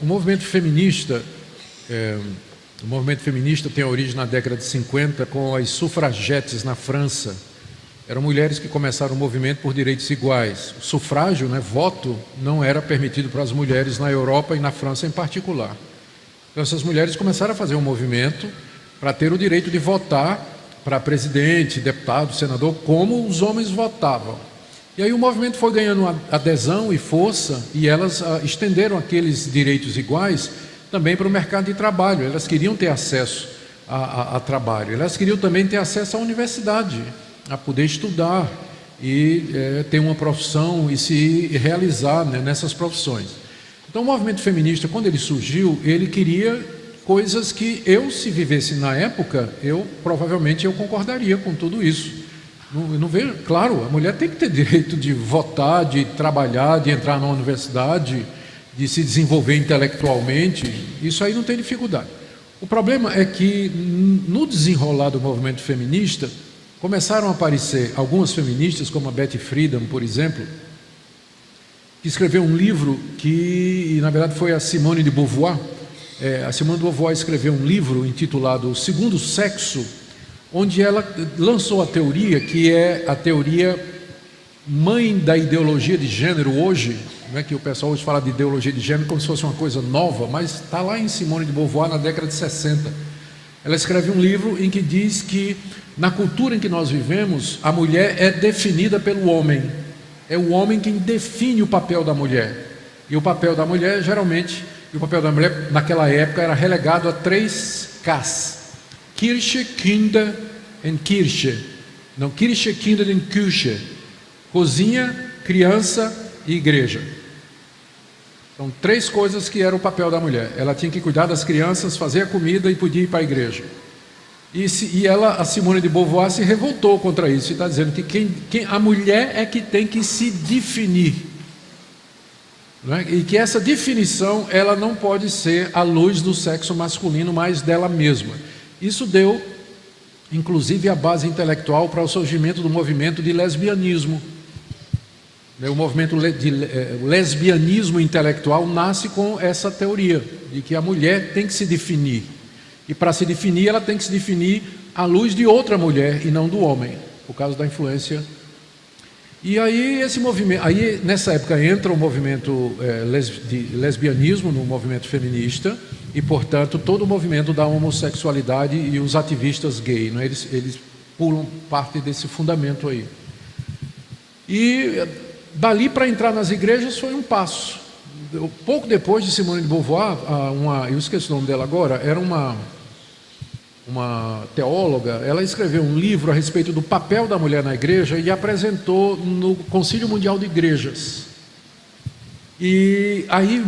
o movimento feminista tem origem na década de 50 com as sufragettes na França. Eram mulheres que começaram o movimento por direitos iguais. O sufrágio, voto, não era permitido para as mulheres na Europa e na França em particular. Então essas mulheres começaram a fazer um movimento para ter o direito de votar para presidente, deputado, senador, como os homens votavam. E aí o movimento foi ganhando adesão e força, e elas estenderam aqueles direitos iguais também para o mercado de trabalho. Elas queriam ter acesso a trabalho, elas queriam também ter acesso à universidade, a poder estudar e ter uma profissão e se realizar nessas profissões. Então o movimento feminista, quando ele surgiu, ele queria coisas que se vivesse na época, provavelmente eu concordaria com tudo isso. Não vejo, claro, a mulher tem que ter direito de votar, de trabalhar, de entrar na universidade, de se desenvolver intelectualmente, isso aí não tem dificuldade. O problema é que no desenrolar do movimento feminista, começaram a aparecer algumas feministas, como a Betty Friedan, por exemplo, que escreveu um livro que, na verdade, foi a Simone de Beauvoir. A Simone de Beauvoir escreveu um livro intitulado O Segundo Sexo, onde ela lançou a teoria que é a teoria mãe da ideologia de gênero hoje, que o pessoal hoje fala de ideologia de gênero como se fosse uma coisa nova, mas está lá em Simone de Beauvoir na década de 60. Ela escreve um livro em que diz que na cultura em que nós vivemos, a mulher é definida pelo homem. É o homem quem define o papel da mulher. E o papel da mulher, geralmente, naquela época era relegado a 3 Ks. Kirche, Kinder e Kirche. Não, Kirche, Kinder e Küche. Cozinha, criança e igreja. São 3 coisas que era o papel da mulher. Ela tinha que cuidar das crianças, fazer a comida e podia ir para a igreja. E a Simone de Beauvoir se revoltou contra isso. E está dizendo que a mulher é que tem que se definir. E que essa definição ela não pode ser à luz do sexo masculino, mas dela mesma. Isso deu, inclusive, a base intelectual para o surgimento do movimento de lesbianismo. O movimento de lesbianismo intelectual nasce com essa teoria de que a mulher tem que se definir. E para se definir, ela tem que se definir à luz de outra mulher e não do homem, por causa da influência. E aí esse movimento, nessa época entra o movimento de lesbianismo no movimento feminista e, portanto, todo o movimento da homossexualidade e os ativistas gays, eles pulam parte desse fundamento aí. E dali para entrar nas igrejas foi um passo. Pouco depois de Simone de Beauvoir, eu esqueci o nome dela agora, era uma teóloga, ela escreveu um livro a respeito do papel da mulher na igreja e apresentou no Concílio Mundial de Igrejas. E aí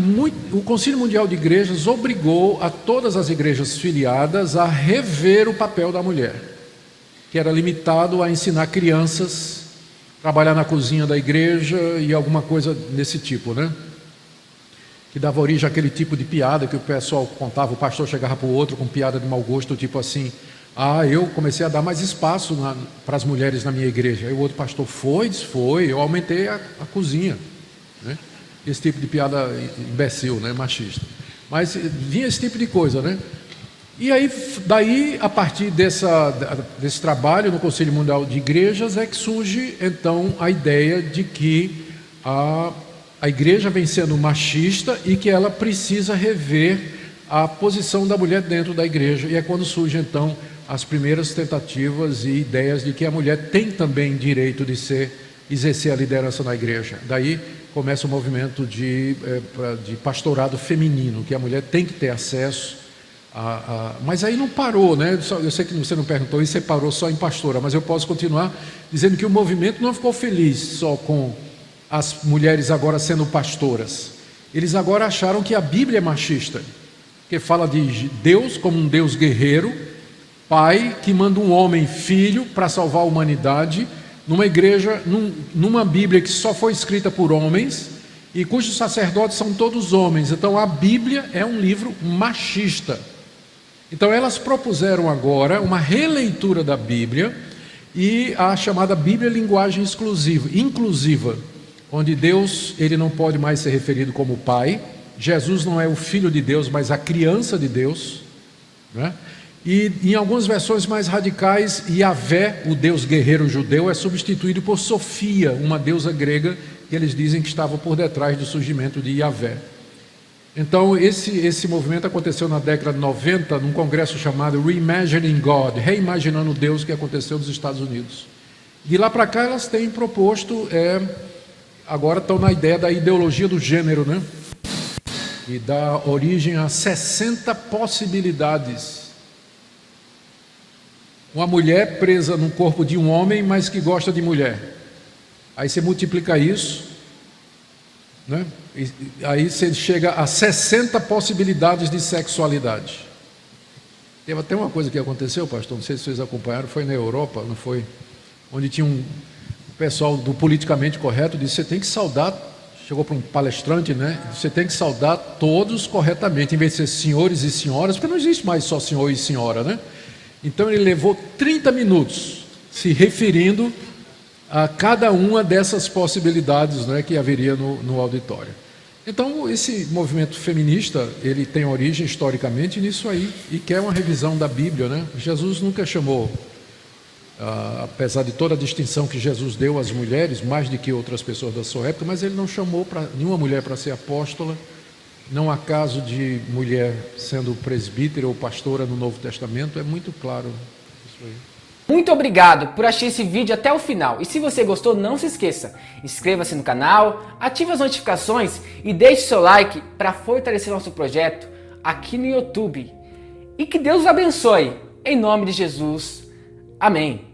o Concílio Mundial de Igrejas obrigou a todas as igrejas filiadas a rever o papel da mulher, que era limitado a ensinar crianças, trabalhar na cozinha da igreja e alguma coisa desse tipo, que dava origem àquele tipo de piada que o pessoal contava, o pastor chegava para o outro com piada de mau gosto, tipo assim, eu comecei a dar mais espaço para as mulheres na minha igreja. Aí o outro pastor foi, eu aumentei a cozinha. Esse tipo de piada imbecil, machista. Mas vinha esse tipo de coisa, E aí, daí, a partir desse trabalho no Conselho Mundial de Igrejas, é que surge, então, a ideia de que a igreja vem sendo machista e que ela precisa rever a posição da mulher dentro da igreja. E é quando surgem, então, as primeiras tentativas e ideias de que a mulher tem também direito de exercer a liderança na igreja. Daí começa o movimento de pastorado feminino, que a mulher tem que ter acesso mas aí não parou, Eu sei que você não perguntou isso, você parou só em pastora, mas eu posso continuar dizendo que o movimento não ficou feliz só com as mulheres agora sendo pastoras. Eles agora acharam que a Bíblia é machista, que fala de Deus como um Deus guerreiro, pai que manda um homem filho para salvar a humanidade, numa igreja, numa Bíblia que só foi escrita por homens e cujos sacerdotes são todos homens. Então a Bíblia é um livro machista. Então elas propuseram agora uma releitura da Bíblia e a chamada Bíblia linguagem inclusiva, onde Deus ele não pode mais ser referido como pai, Jesus não é o Filho de Deus, mas a criança de Deus, né? E em algumas versões mais radicais, Yahvé, o Deus guerreiro judeu, é substituído por Sofia, uma deusa grega, que eles dizem que estava por detrás do surgimento de Yahvé. Então, esse movimento aconteceu na década de 90, num congresso chamado Reimagining God, Reimaginando Deus, que aconteceu nos Estados Unidos. De lá para cá, elas têm proposto, agora estão na ideia da ideologia do gênero, né? E dá origem a 60 possibilidades. Uma mulher presa no corpo de um homem, mas que gosta de mulher. Aí você multiplica isso, né? E aí você chega a 60 possibilidades de sexualidade. Teve até uma coisa que aconteceu, pastor, não sei se vocês acompanharam, foi na Europa, não foi? Onde tinha um pessoal do politicamente correto, disse, você tem que saudar, chegou para um palestrante, né? Você tem que saudar todos corretamente, em vez de ser senhores e senhoras, porque não existe mais só senhor e senhora, né? Então ele levou 30 minutos se referindo a cada uma dessas possibilidades, né, que haveria no auditório. Então, esse movimento feminista, ele tem origem historicamente nisso aí, e quer uma revisão da Bíblia, né? Jesus nunca chamou, apesar de toda a distinção que Jesus deu às mulheres, mais do que outras pessoas da sua época, mas ele não chamou nenhuma mulher para ser apóstola. Não há caso de mulher sendo presbítera ou pastora no Novo Testamento, é muito claro isso aí. Muito obrigado por assistir esse vídeo até o final. E se você gostou, não se esqueça, inscreva-se no canal, ative as notificações e deixe seu like para fortalecer nosso projeto aqui no YouTube. E que Deus os abençoe, em nome de Jesus. Amém.